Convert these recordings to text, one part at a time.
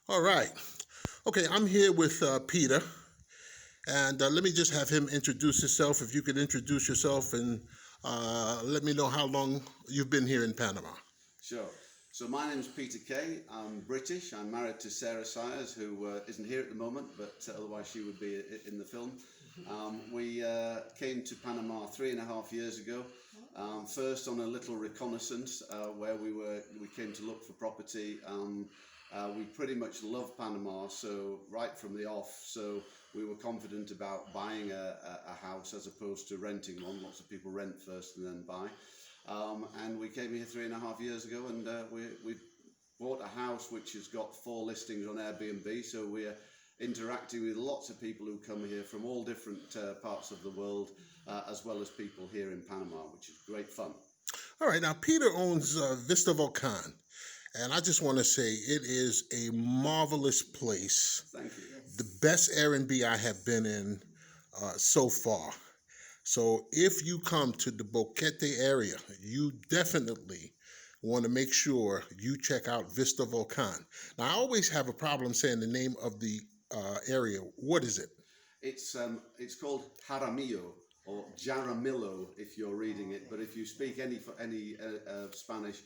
All right. Okay, I'm here with Peter, and let me just have him introduce himself. If you could introduce yourself and let me know how long you've been here in Panama. Sure. So my name is Peter Kay. I'm British. I'm married to Sarah Sires, who isn't here at the moment, but otherwise she would be in the film. We came to Panama 3.5 years ago. First on a little reconnaissance where we came to look for property. We pretty much love Panama, so right from the off. So we were confident about buying a house as opposed to renting one. Lots of people rent first and then buy. And we came here 3.5 years ago, and we bought a house which has got 4 listings on Airbnb. So we're interacting with lots of people who come here from all different parts of the world, as well as people here in Panama, which is great fun. All right, now Peter owns Vista Volcan, and I just want to say it is a marvelous place. Thank you. The best Airbnb I have been in so far. So if you come to the Boquete area, you definitely want to make sure you check out Vista Volcan. Now, I always have a problem saying the name of the area. What is it? It's called Jaramillo or Jaramillo if you're reading it, but if you speak any Spanish,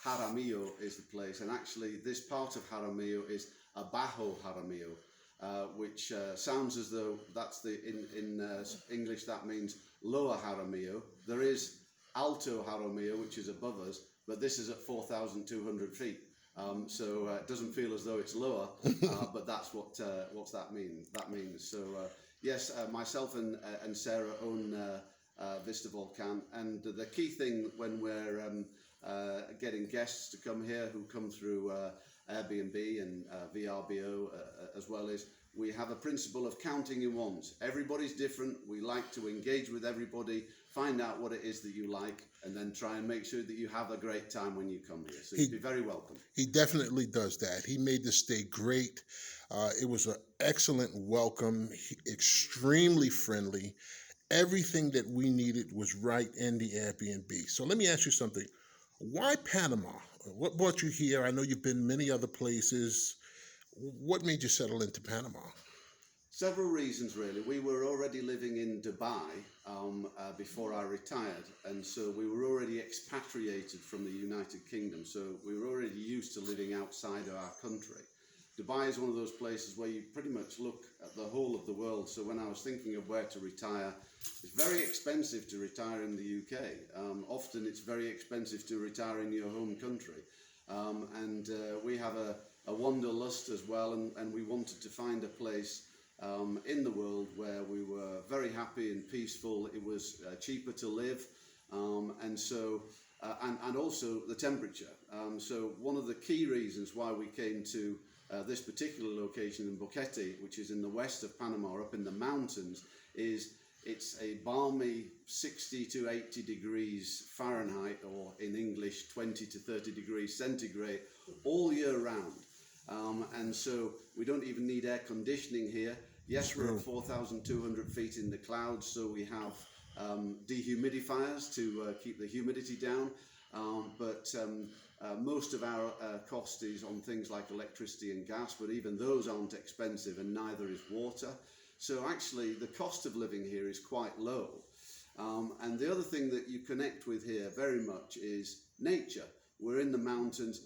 Jaramillo is the place. And actually, this part of Jaramillo is Abajo Jaramillo. Which sounds as though that's in English that means lower Jaramillo. There is Alto Jaramillo, which is above us, but this is at 4,200 feet. So it doesn't feel as though it's lower, but that's what's that mean. That means so. Yes, myself and Sarah own Vista Volcan, and the key thing when we're getting guests to come here who come through Airbnb and VRBO as well as we have a principle of counting in ones. Everybody's different. We like to engage with everybody, find out what it is that you like, and then try and make sure that you have a great time when you come here. So you'd be very welcome. He definitely does that. He made the stay great. It was an excellent welcome, extremely friendly. Everything that we needed was right in the Airbnb. So let me ask you something. Why Panama? What brought you here? I know you've been many other places. What made you settle into Panama? Several reasons, really. We were already living in Dubai before I retired, and so we were already expatriated from the United Kingdom, so we were already used to living outside of our country. Dubai is one of those places where you pretty much look at the whole of the world, so when I was thinking of where to retire, it's very expensive to retire in the UK. Often it's very expensive to retire in your home country, and we have a wanderlust as well, and we wanted to find a place in the world where we were very happy and peaceful. It was cheaper to live, and so and also the temperature. So one of the key reasons why we came to this particular location in Boquete, which is in the west of Panama, up in the mountains, is it's a balmy 60 to 80 degrees Fahrenheit, or in English 20 to 30 degrees centigrade, all year round. And so we don't even need air conditioning here. Yes, we're at 4,200 feet in the clouds, so we have dehumidifiers to keep the humidity down. But most of our cost is on things like electricity and gas, but even those aren't expensive, and neither is water. So actually the cost of living here is quite low. And the other thing that you connect with here very much is nature. We're in the mountains.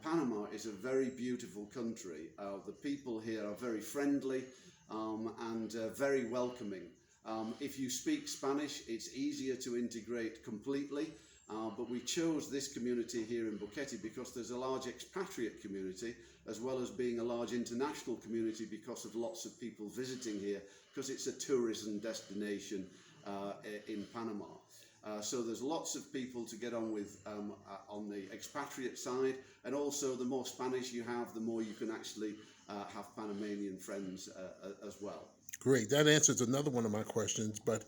Panama is a very beautiful country. The people here are very friendly and very welcoming. If you speak Spanish, it's easier to integrate completely. But we chose this community here in Boquete because there's a large expatriate community, as well as being a large international community because of lots of people visiting here, because it's a tourism destination in Panama. So there's lots of people to get on with on the expatriate side, and also the more Spanish you have, the more you can actually have Panamanian friends as well. Great, that answers another one of my questions, but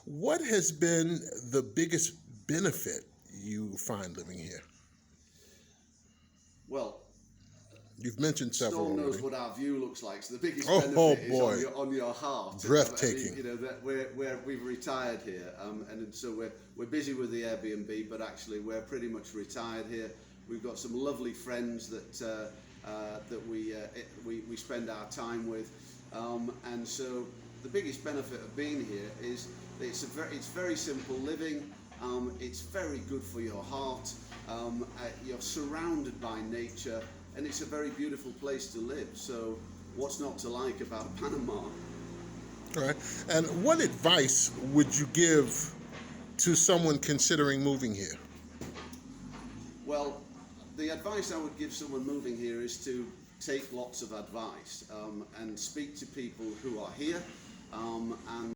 what has been the biggest benefit you find living here? Well, you've mentioned several. Storm knows already. what our view looks like. So the biggest benefit is on your heart. Breathtaking. I mean, you know that we've retired here, and so we're busy with the Airbnb, but actually we're pretty much retired here. We've got some lovely friends that that we spend our time with, and so the biggest benefit of being here is it's very simple living. It's very good for your heart. You're surrounded by nature, and it's a very beautiful place to live. So what's not to like about Panama? All right. And what advice would you give to someone considering moving here? Well, the advice I would give someone moving here is to take lots of advice and speak to people who are here, and